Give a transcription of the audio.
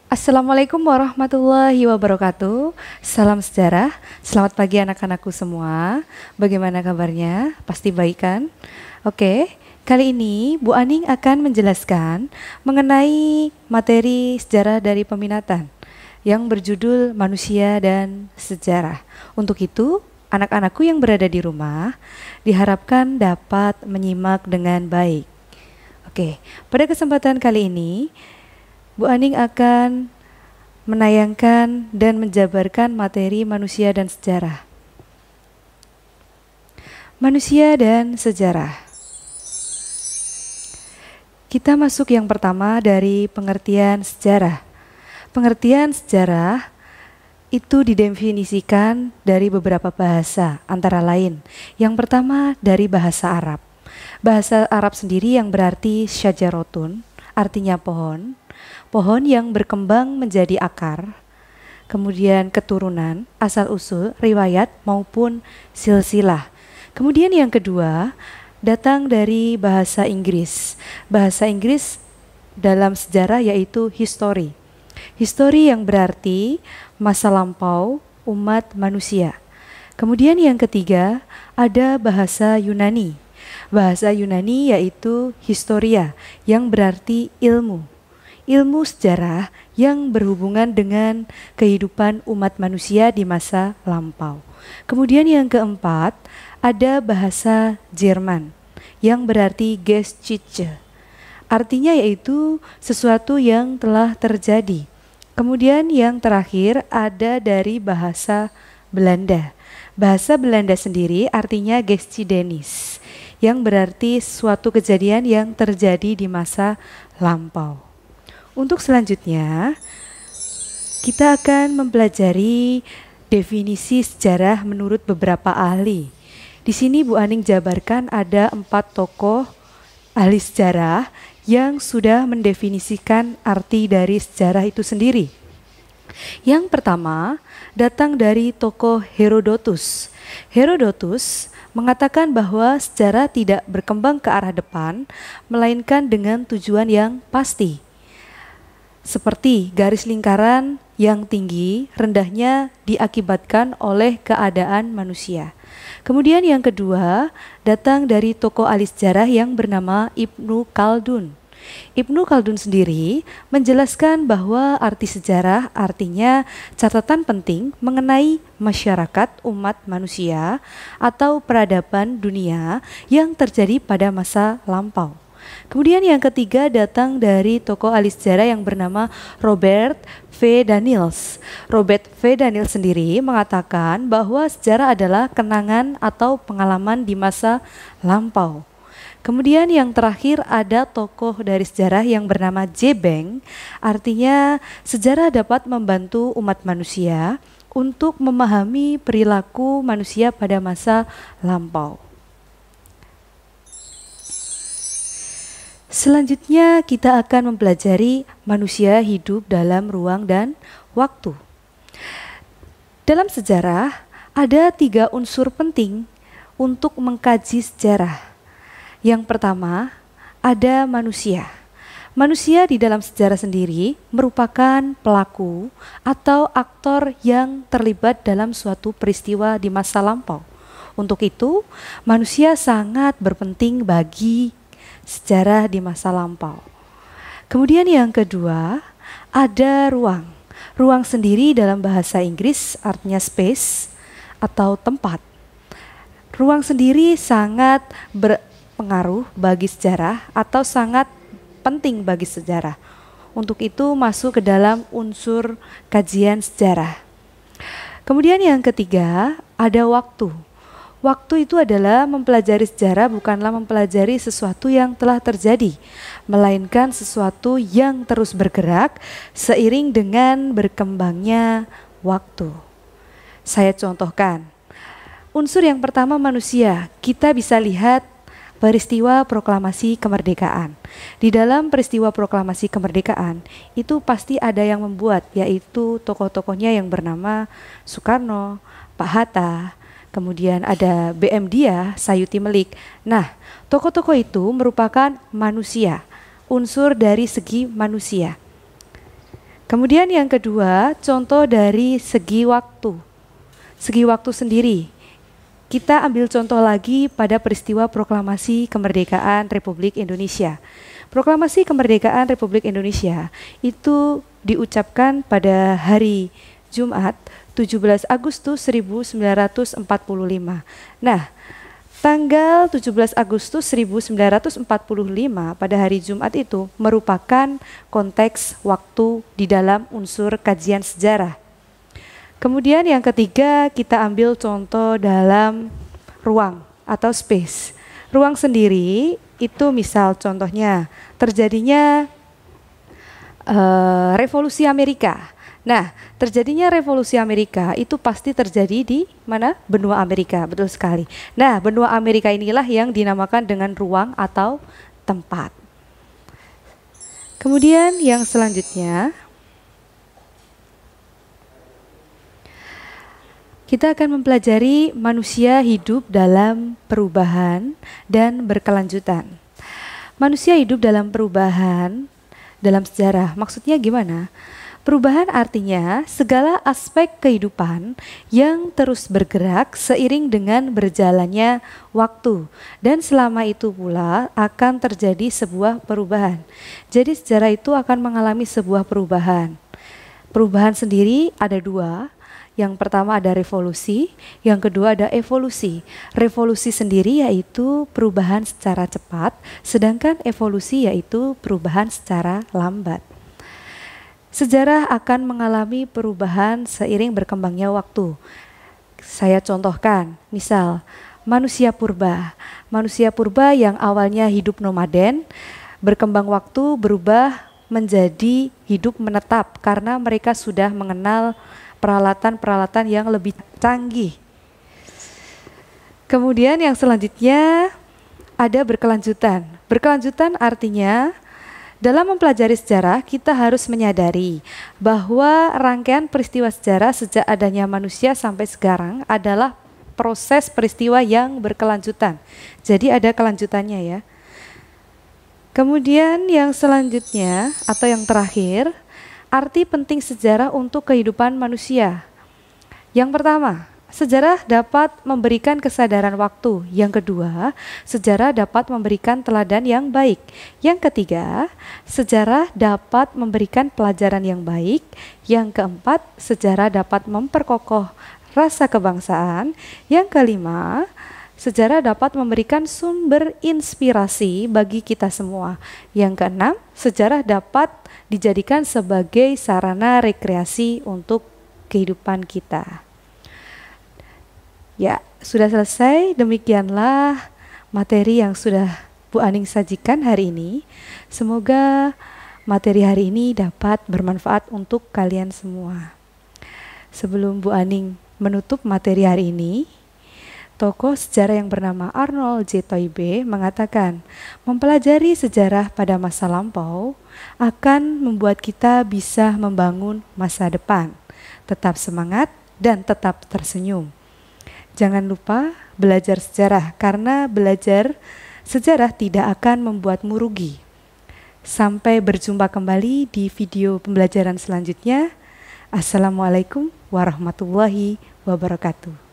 Assalamualaikum warahmatullahi wabarakatuh. Salam sejarah. Selamat pagi anak-anakku semua. Bagaimana kabarnya? Pasti baik kan? Oke, kali ini Bu Aning akan menjelaskan mengenai materi sejarah dari peminatan yang berjudul Manusia dan Sejarah. Untuk itu, anak-anakku yang berada di rumah diharapkan dapat menyimak dengan baik. Oke, pada kesempatan kali ini Bu Aning akan menayangkan dan menjabarkan materi manusia dan sejarah. Manusia dan sejarah. Kita masuk yang pertama dari pengertian sejarah. Pengertian sejarah itu didefinisikan dari beberapa bahasa, antara lain. Yang pertama dari bahasa Arab. Bahasa Arab sendiri yang berarti syajarotun, artinya pohon. Pohon yang berkembang menjadi akar, kemudian keturunan, asal-usul, riwayat maupun silsilah. Kemudian yang kedua datang dari bahasa Inggris. Bahasa Inggris dalam sejarah yaitu history. History yang berarti masa lampau umat manusia. Kemudian yang ketiga ada bahasa Yunani. Bahasa Yunani yaitu historia yang berarti ilmu. Ilmu sejarah yang berhubungan dengan kehidupan umat manusia di masa lampau. Kemudian yang keempat, ada bahasa Jerman yang berarti Geschichte. Artinya yaitu sesuatu yang telah terjadi. Kemudian yang terakhir ada dari bahasa Belanda. Bahasa Belanda sendiri artinya Geschiedenis, yang berarti suatu kejadian yang terjadi di masa lampau. Untuk selanjutnya, kita akan mempelajari definisi sejarah menurut beberapa ahli. Di sini Bu Aning jabarkan ada 4 tokoh ahli sejarah yang sudah mendefinisikan arti dari sejarah itu sendiri. Yang pertama datang dari tokoh Herodotus. Herodotus mengatakan bahwa sejarah tidak berkembang ke arah depan, melainkan dengan tujuan yang pasti. Seperti garis lingkaran yang tinggi, rendahnya diakibatkan oleh keadaan manusia. Kemudian yang kedua datang dari tokoh ahli sejarah yang bernama Ibnu Khaldun. Ibnu Khaldun sendiri menjelaskan bahwa arti sejarah artinya catatan penting mengenai masyarakat umat manusia atau peradaban dunia yang terjadi pada masa lampau. Kemudian yang ketiga datang dari tokoh ahli sejarah yang bernama Robert V. Daniels. Robert V. Daniels sendiri mengatakan bahwa sejarah adalah kenangan atau pengalaman di masa lampau. Kemudian yang terakhir ada tokoh dari sejarah yang bernama J. Bank. Artinya sejarah dapat membantu umat manusia untuk memahami perilaku manusia pada masa lampau. Selanjutnya kita akan mempelajari manusia hidup dalam ruang dan waktu. Dalam sejarah ada 3 unsur penting untuk mengkaji sejarah. Yang pertama ada manusia. Manusia di dalam sejarah sendiri merupakan pelaku atau aktor yang terlibat dalam suatu peristiwa di masa lampau. Untuk itu manusia sangat berpenting bagi sejarah di masa lampau. Kemudian yang kedua ada ruang. Ruang sendiri dalam bahasa Inggris artinya space atau tempat. Ruang sendiri sangat berpengaruh bagi sejarah atau sangat penting bagi sejarah. Untuk itu masuk ke dalam unsur kajian sejarah. Kemudian yang ketiga ada waktu. Waktu itu adalah mempelajari sejarah bukanlah mempelajari sesuatu yang telah terjadi, melainkan sesuatu yang terus bergerak seiring dengan berkembangnya waktu. Saya contohkan, unsur yang pertama manusia, kita bisa lihat peristiwa proklamasi kemerdekaan. Di dalam peristiwa proklamasi kemerdekaan, itu pasti ada yang membuat, yaitu tokoh-tokohnya yang bernama Soekarno, Pak Hatta, kemudian ada BM Dia, Sayuti Melik. Nah, tokoh-tokoh itu merupakan manusia, unsur dari segi manusia. Kemudian yang kedua, contoh dari segi waktu. Segi waktu sendiri. Kita ambil contoh lagi pada peristiwa Proklamasi Kemerdekaan Republik Indonesia. Proklamasi Kemerdekaan Republik Indonesia itu diucapkan pada hari Jumat 17 Agustus 1945. Nah, tanggal 17 Agustus 1945 pada hari Jumat itu merupakan konteks waktu di dalam unsur kajian sejarah. Kemudian yang ketiga, kita ambil contoh dalam ruang atau space. Ruang sendiri itu misal contohnya terjadinya revolusi Amerika. Nah, terjadinya revolusi Amerika itu pasti terjadi di mana? Benua Amerika, betul sekali. Nah, benua Amerika inilah yang dinamakan dengan ruang atau tempat. Kemudian yang selanjutnya, kita akan mempelajari manusia hidup dalam perubahan dan berkelanjutan. Manusia hidup dalam perubahan dalam sejarah, maksudnya gimana? Perubahan artinya segala aspek kehidupan yang terus bergerak seiring dengan berjalannya waktu, dan selama itu pula akan terjadi sebuah perubahan. Jadi sejarah itu akan mengalami sebuah perubahan. Perubahan sendiri ada dua. Yang pertama ada revolusi, yang kedua ada evolusi. Revolusi sendiri yaitu perubahan secara cepat, sedangkan evolusi yaitu perubahan secara lambat. Sejarah akan mengalami perubahan seiring berkembangnya waktu. Saya contohkan, misal manusia purba. Manusia purba yang awalnya hidup nomaden, berkembang waktu berubah menjadi hidup menetap karena mereka sudah mengenal peralatan-peralatan yang lebih canggih. Kemudian yang selanjutnya ada berkelanjutan. Berkelanjutan artinya dalam mempelajari sejarah kita harus menyadari bahwa rangkaian peristiwa sejarah sejak adanya manusia sampai sekarang adalah proses peristiwa yang berkelanjutan. Jadi ada kelanjutannya ya. Kemudian yang selanjutnya atau yang terakhir, arti penting sejarah untuk kehidupan manusia. Yang pertama, sejarah dapat memberikan kesadaran waktu. Yang kedua, sejarah dapat memberikan teladan yang baik. Yang ketiga, sejarah dapat memberikan pelajaran yang baik. Yang keempat, sejarah dapat memperkokoh rasa kebangsaan. Yang kelima, sejarah dapat memberikan sumber inspirasi bagi kita semua. Yang keenam, sejarah dapat dijadikan sebagai sarana rekreasi untuk kehidupan kita. Ya, sudah selesai. Demikianlah materi yang sudah Bu Aning sajikan hari ini. Semoga materi hari ini dapat bermanfaat untuk kalian semua. Sebelum Bu Aning menutup materi hari ini, tokoh sejarah yang bernama Arnold J. Toynbee mengatakan, mempelajari sejarah pada masa lampau akan membuat kita bisa membangun masa depan. Tetap semangat dan tetap tersenyum. Jangan lupa belajar sejarah, karena belajar sejarah tidak akan membuatmu rugi. Sampai berjumpa kembali di video pembelajaran selanjutnya. Assalamualaikum warahmatullahi wabarakatuh.